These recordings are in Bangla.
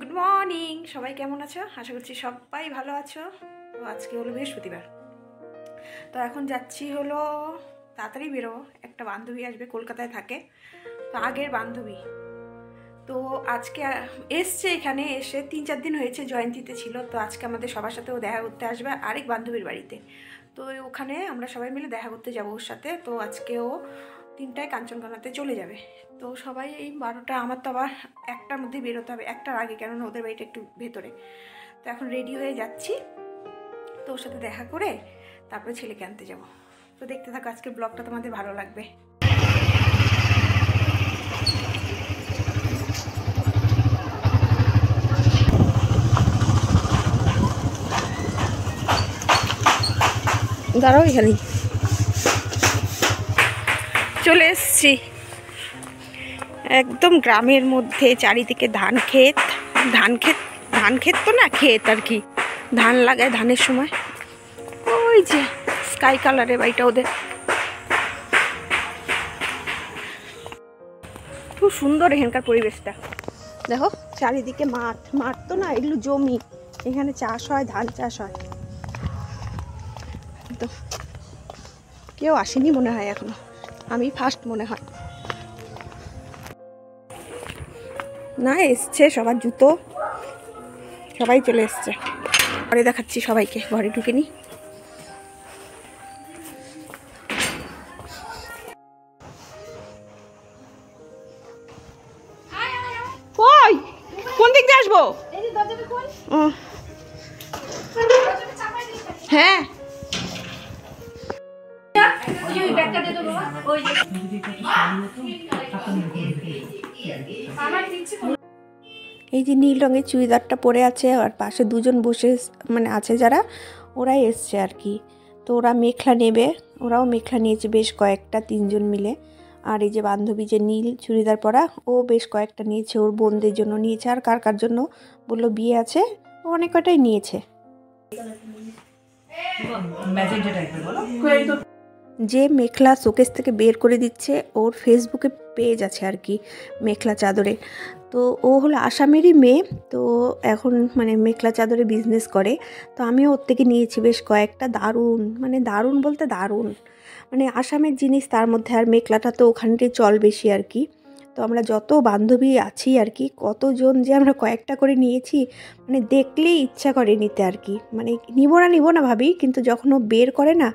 গুড মর্নিং, সবাই কেমন আছো? আশা করছি সবাই ভালো আছো। তো আজকে হলো বৃহস্পতিবার, তো এখন যাচ্ছি হলো তাড়াতাড়ি বেরোবো। একটা বান্ধবী আসবে, কলকাতায় থাকে, তো আগের বান্ধবী। তো আজকে এসছে, এখানে এসে 3-4 দিন হয়েছে, জয়ন্তীতে ছিল। তো আজকে আমাদের সবার সাথেও দেখা করতে আসবে আরেক বান্ধবীর বাড়িতে। তো ওখানে আমরা সবাই মিলে দেখা করতে যাবো ওর সাথে। তো আজকেও 3টায় কাঞ্চনকোনাতে চলে যাবে। তো সবাই এই 12টা, আমার তো আবার 1টার মধ্যে বেরোতে হবে, 1টার আগে, কেননা ওদের বাড়িটা একটু ভেতরে। তো এখন রেডি হয়ে যাচ্ছি, তো ওর সাথে দেখা করে তারপরে ছেলেকে আনতে যাব। তো দেখতে থাকো, আজকের ব্লগটা তোমাদের ভালো লাগবে। দাঁড়াও, এখানেই চলে এসছি। একদম গ্রামের মধ্যে, চারিদিকে ধান ক্ষেত। ধান ক্ষেত তো না, ক্ষেত আর কি, ধান লাগায় ধানের সময়। ওই যে স্কাই কালারের বাড়িটা ওদের, খুব সুন্দর এখানকার পরিবেশটা। দেখো চারিদিকে মাঠ, মাঠ তো না, এগুলো জমি। এখানে চাষ হয়, ধান চাষ হয়। তো কেউ আসেনি মনে হয় এখনো, আমি ফার্স্ট মনে হয়। না, এসছে সবার জুতো, সবাই চলে এসছে। ঘরে দেখাচ্ছি সবাইকে, ঘরে ঢুকে নি। কই, কোন দিক দিয়ে আসবো? হ্যাঁ, এই যে নীল রঙের চুড়িদারটা পরে আছে, আর পাশে দুজন বসে মানে আছে যারা, ওরাই এসছে আর কি। তো ওরা মেখলা নেবে, ওরাও মেখলা নিয়েছে বেশ কয়েকটা, 3জন মিলে। আর এই যে বান্ধবী যে নীল চুড়িদার পরা, ও বেশ কয়েকটা নিয়েছে, ওর বোনদের জন্য নিয়েছে, আর কার কার জন্য বললো বিয়ে আছে, ও অনেক কটাই নিয়েছে। যে মেখলা শোকেস থেকে বের করে দিচ্ছে, ওর ফেসবুকে পেজ আছে আর কি মেখলা চাদরে। তো ও হলো আসামেরই মেয়ে, তো এখন মানে মেখলা চাদরে বিজনেস করে। তো আমিও ওর থেকে নিয়েছি বেশ কয়েকটা। দারুণ, মানে দারুণ বলতে দারুণ, মানে আসামের জিনিস, তার মধ্যে আর মেখলাটা তো ওখানটাই চল বেশি আর কি। তো আমরা যত বান্ধবী আছি আর কি, কতজন যে আমরা কয়েকটা করে নিয়েছি, মানে দেখলেই ইচ্ছা করে নিতে আর কি। মানে নিব না ভাবি, কিন্তু যখন ও বের করে না,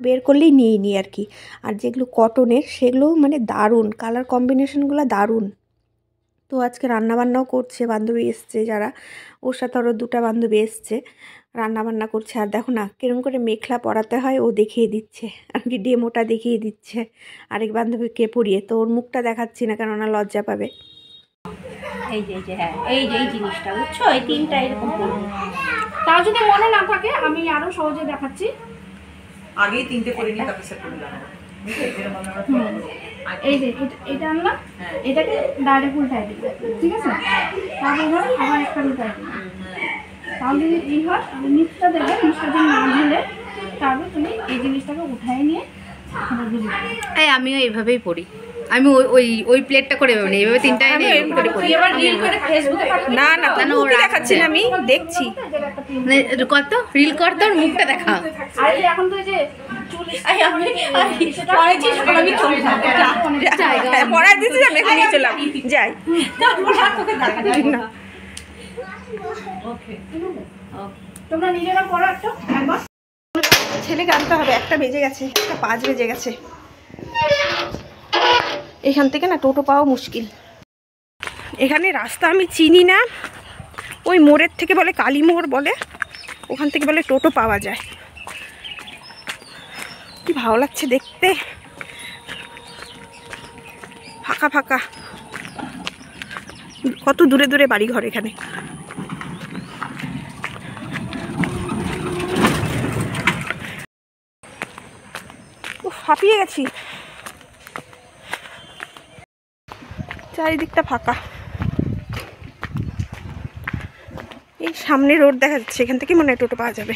বের করলেই নিয়ে নিই আর কি। আর যেগুলো কটনের, সেগুলো মানে দারুণ, কালার কম্বিনেশনগুলো দারুণ। তো আজকে রান্নাবান্নাও করছে, বান্ধবী এসছে যারা, ওর সাথে আরও 2টা বান্ধবী এসছে, রান্নাবান্না করছে। আর দেখো না কিরম করে মেখলা পরাতে হয় ও দেখিয়ে দিচ্ছে আর কি, ডেমোটা দেখিয়ে দিচ্ছে আরেক বান্ধবীকে পরিয়ে। তো ওর মুখটা দেখাচ্ছি না, কেননা লজ্জা পাবে। এই যে হ্যাঁ, এই যে এই জিনিসটা বুঝছো, এই 3টা এরকম করবো। তাও যদি মনে না থাকে, আমি আরো সহজে দেখাচ্ছি। আগেই 3টে করে নিই, তারপর সেট করে দিলাম। এই যে এটা আনলাম, এটাকে ডাইরেক্ট উল্টাই দিই, ঠিক আছে? তারপর ধরো আবার একটা উল্টাই দিই। তাহলে যদি এই হয়, নিচটা দেবে, নিচটা যদি না ঝুলে, তারপর তুমি এই জিনিসটাকে উঠাই নিয়ে এই আমিও এইভাবেই পড়ি। আমি ওই ওই প্লেটটা করে মানে এইভাবে 3টা এনে করে পড়ি। এবার রিল করে ফেসবুকে না না, তোকে দেখাচ্ছি না, আমি দেখছি। মানে কত রিল করতে ওর মুখটা দেখা। আর এখন তো এই যে পড়ায় দিচ্ছি, আমি এখানে নিয়ে চলাম, যাই। তোমরা নিজেরা পড়ো একটা একবার। ছেলেকে আনতে হবে, 1টা বেজে গেছে, 1:05 বেজে গেছে। এখান থেকে না টোটো পাওয়া মুশকিল। এখানে রাস্তা আমি চিনি না, ওই মোড়ের থেকে বলে কালী মোড় বলে, ওখান থেকে বলে টোটো পাওয়া যায়। কি ভালো লাগছে দেখতে, ফাঁকা ফাঁকা, কত দূরে দূরে বাড়ি ঘর এখানে। হাঁপিয়ে গেছি, চারিদিকটা ফাঁকা। এই সামনে রোড দেখা যাচ্ছে, এখান থেকে মনে হয় টোটো পাওয়া যাবে।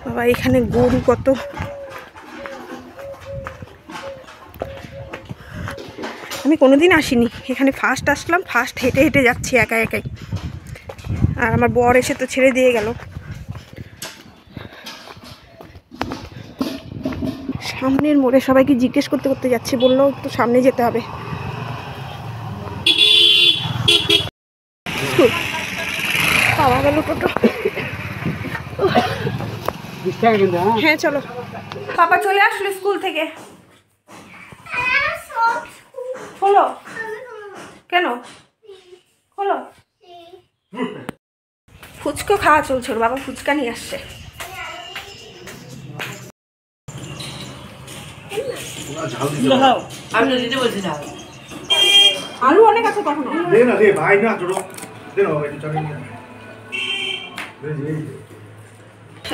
বাবা, এখানে গরু কত, আমি কোনোদিন আসিনি, এখানে ফার্স্ট আসলাম, ফার্স্ট হেঁটে হেঁটে যাচ্ছি একা একাই। আর আমার বর এসে তো ছেড়ে দিয়ে গেল। সামনের মোড়ে সবাইকে জিজ্ঞেস করতে করতে যাচ্ছি, বললো একটু সামনে যেতে হবে। পাওয়া গেল টোটো। হ্যাঁ চলো। পাপা চলে আসলো স্কুল থেকে। হলো কেন হলো? ফুচকা খাওয়া চলছে, ওর বাবা ফুচকা নিয়ে আসছে। আলু অনেক আছে কখনো।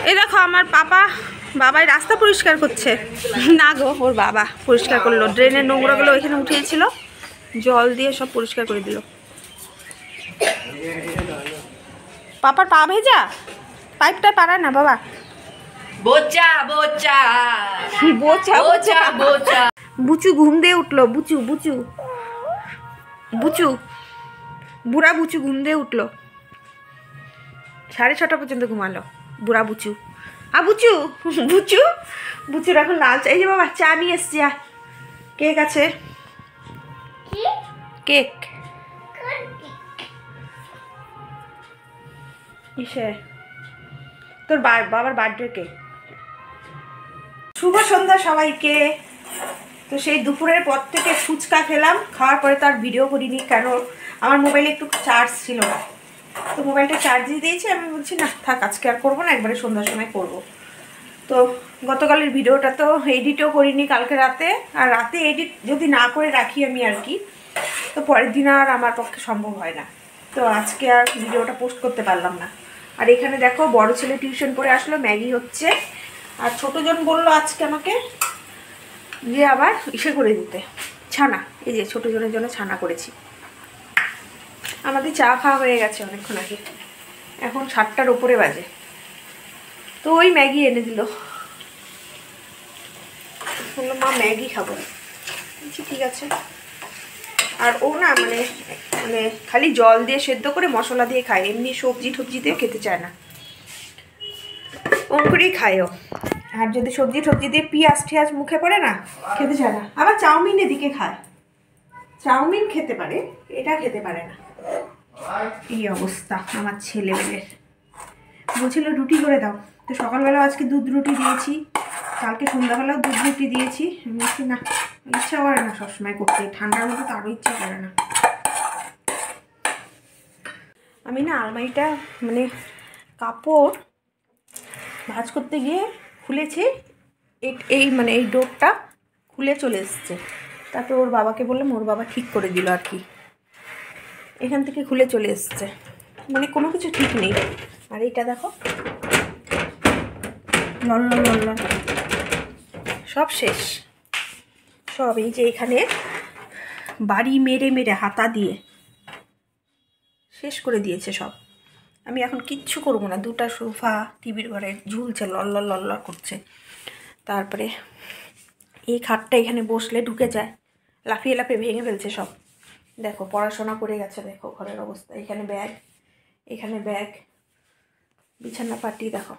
এই দেখো আমার বাবাই রাস্তা পরিষ্কার করছে। না গো, ওর বাবা পরিষ্কার করলো, ড্রেনের নোংরাগুলো ওইখানে উঠিয়েছিল, জল দিয়ে সব পরিষ্কার করে দিল। পাপার পা ভেজা, পাইপটা পারায় না বাবা। বোচা বোচা বোচা বোচা বোচা। বুচু ঘুম দিয়ে উঠলো, বুচু বুচু বুচু, বুড়া বুচু ঘুম দিয়ে উঠলো, 6:30 পর্যন্ত ঘুমালো বুড়া বুচু। বুচু বুচু বুচুর এখন লাল চা। এই যে বাবা চা নিয়ে এসছি। কেক আছে, কেক ইসে তোর বাবার বার্থডে কেক। শুভ সন্ধ্যা সবাইকে। তো সেই দুপুরের পর থেকে ফুচকা খেলাম, খাওয়ার পরে তার ভিডিও করিনি, কেন আমার মোবাইলে একটু চার্জ ছিল না, তো মোবাইলটা চার্জে দিয়েছি। আমি বলছি না থাক, আজকে আর করবো না, একবারে সন্ধ্যার সময় করব। তো গতকালের ভিডিওটা তো এডিটও করিনি কালকে রাতে, আর রাতে এডিট যদি না করে রাখি আমি আর কি, তো পরের দিন আর আমার পক্ষে সম্ভব হয় না, তো আজকে আর ভিডিওটা পোস্ট করতে পারলাম না। আর এখানে দেখো বড় ছেলে টিউশন করে আসলো, ম্যাগি হচ্ছে, আর ছোটোজন বললো আজকে আমাকে যে আবার ইসে করে দিতে, ছানা। এই যে ছোটোজনের জন্য ছানা করেছি। আমাদের চা খাওয়া হয়ে গেছে অনেকক্ষণ আগে, এখন 7টার উপরে বাজে, তো ওই ম্যাগি এনে দিল, বললো মা ম্যাগি খাবো। বলছি ঠিক আছে। আর ও না মানে মানে খালি জল দিয়ে সেদ্ধ করে মশলা দিয়ে খায়, এমনি সবজি টবজি দিয়ে খেতে চায় না, ওম করেই খায় ও। আর যদি সবজি টবজি দিয়ে পেঁয়াজ টিয়াজ মুখে পড়ে না, খেতে চায় না। আবার চাউমিন এদিকে খায়, চাউমিন খেতে পারে, এটা খেতে পারে না। এই অবস্থা আমার ছেলেমেয়ের। বলছিল রুটি করে দাও, তো সকালবেলাও আজকে দুধ রুটি দিয়েছি, কালকে সন্ধ্যাবেলাও দুধ রুটি দিয়েছি। আমি বলছি না, ইচ্ছা করে না সবসময় করতে, ঠান্ডার মধ্যে তো আরও ইচ্ছা করে না। আমি না আলমারিটা মানে কাপড় ভাঁজ করতে গিয়ে খুলেছি, এই মানে এই ডোরটা খুলে চলে এসছে। তারপর ওর বাবাকে বললাম, ওর বাবা ঠিক করে দিল আর কি, এখান থেকে খুলে চলে এসছে, মানে কোনো কিছু ঠিক নেই। আর এইটা দেখো লল্লন লল্লন, সব শেষ সব। এই যে এখানে বাড়ি মেরে মেরে হাতা দিয়ে শেষ করে দিয়েছে সব। আমি এখন কিচ্ছু করবো না, দুটা সোফা টিভির ঘরে ঝুলছে, লল্লর লল্লর করছে। তারপরে এই খাটটা এখানে বসলে ঢুকে যায়, লাফিয়ে লাফিয়ে ভেঙে ফেলছে সব। দেখো পড়াশোনা করে গেছে, দেখো ঘরের অবস্থা, এখানে ব্যাগ, এখানে ব্যাগ, বিছানা পাটি দেখো।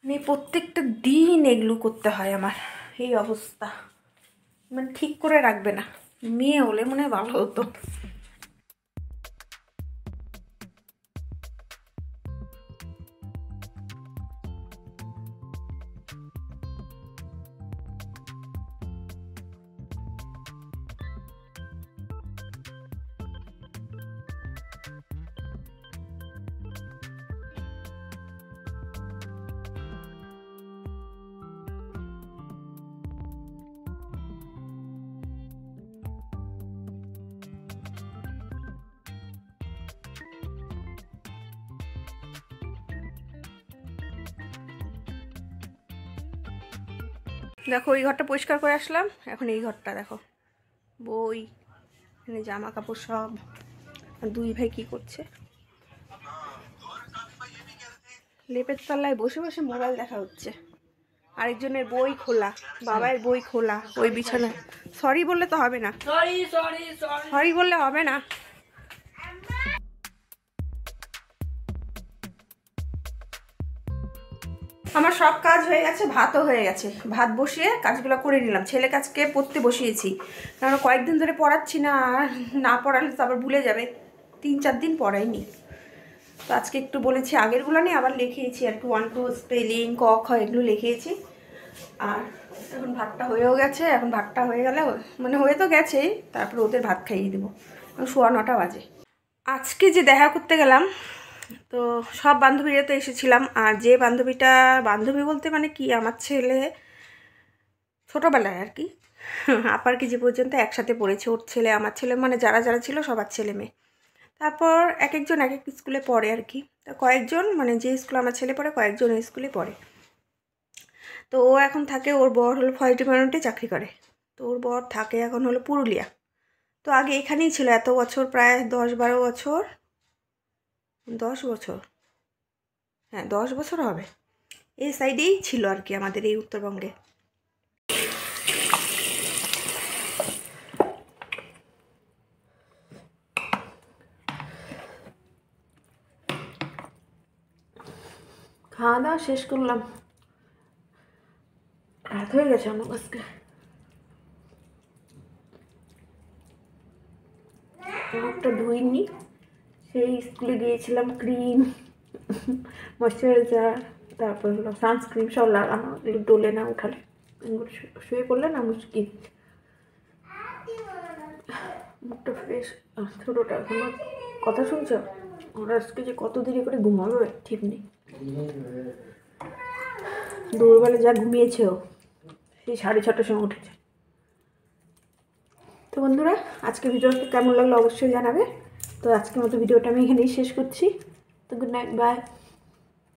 মানে প্রত্যেকটা দিন এগুলো করতে হয় আমার, এই অবস্থা। মানে ঠিক করে রাখবে না, মেয়ে হলে মনে হয় ভালো হতো। দেখো এই ঘরটা পরিষ্কার করে আসলাম, এখন এই ঘরটা দেখো, বই, এখানে জামা কাপড় সব। আর দুই ভাই কি করছে, লেপের তলায় বসে বসে মোবাইল দেখা হচ্ছে। আরেকজনের বই খোলা, বাবার বই খোলা ওই বিছানায়। সরি বললে তো হবে না, সরি সরি সরি। সরি বললে হবে না। আমার সব কাজ হয়ে গেছে, ভাতও হয়ে গেছে। ভাত বসিয়ে কাজগুলো করে নিলাম। ছেলে কাজকে পড়তে বসিয়েছি, কারণ কয়েকদিন ধরে পড়াচ্ছি না, আর না পড়ালে তো আবার ভুলে যাবে। 3-4 দিন পড়াইনি, তো আজকে একটু বলেছি। আগেরগুলো নিয়ে আবার লিখিয়েছি আর কি, 1 2 স্পেলিং ক খ এগুলো লিখিয়েছি। আর এখন ভাতটা হয়েও গেছে। এখন ভাতটা হয়ে গেলে, মানে হয়ে তো গেছেই, তারপর ওদের ভাত খাইয়ে দেবো। 9:15 বাজে। আজকে যে দেখা করতে গেলাম, তো সব বান্ধবীরা তো এসেছিলাম। আর যে বান্ধবীটা, বান্ধবী বলতে মানে কি, আমার ছেলে ছোটোবেলায় আর কি আপার কেজি পর্যন্ত একসাথে পড়েছে। ওর ছেলে, আমার ছেলে, মানে যারা যারা ছিল সবার ছেলে মেয়ে। তারপর এক একজন এক এক স্কুলে পড়ে আর কি। তো কয়েকজন, মানে যে স্কুলে আমার ছেলে পড়ে, কয়েকজন ওই স্কুলে পড়ে। তো ও এখন থাকে, ওর বর হলো ফরেস্ট ডিপার্টমেন্টে চাকরি করে। তো ওর বর থাকে এখন হলো পুরুলিয়া। তো আগে এখানেই ছিল এত বছর, প্রায় 10-12 বছর, 10 বছর, হ্যাঁ 10 বছর হবে, এই সাইডেই ছিল আর কি, আমাদের এই উত্তরবঙ্গে। খাওয়া দাওয়া শেষ করলাম, রাত হয়ে গেছে আমার আজকে। মুখটা ধুইনি, সেই স্কুলে গিয়েছিলাম, ক্রিম, ময়শ্চারাইজার, তারপর হলো সানস্ক্রিন সব লাগানো, এগুলো ডোলে না উঠালে, শুয়ে পড়লে না মুশকিল। মুখটা ফ্রেশ। ছোটোটা এখনো কথা শুনছো? ওরা আজকে যে কত দেরি করে ঘুমাবে ঠিক নেই। দুপুরবেলা যা ঘুমিয়েছে ও, সেই 6:30টার সময় উঠেছে। তো বন্ধুরা, আজকে ভিডিওটা কেমন লাগলো অবশ্যই জানাবে। তো আজকের মতো ভিডিওটা আমি এখানেই শেষ করছি। তো গুড নাইট, বাই।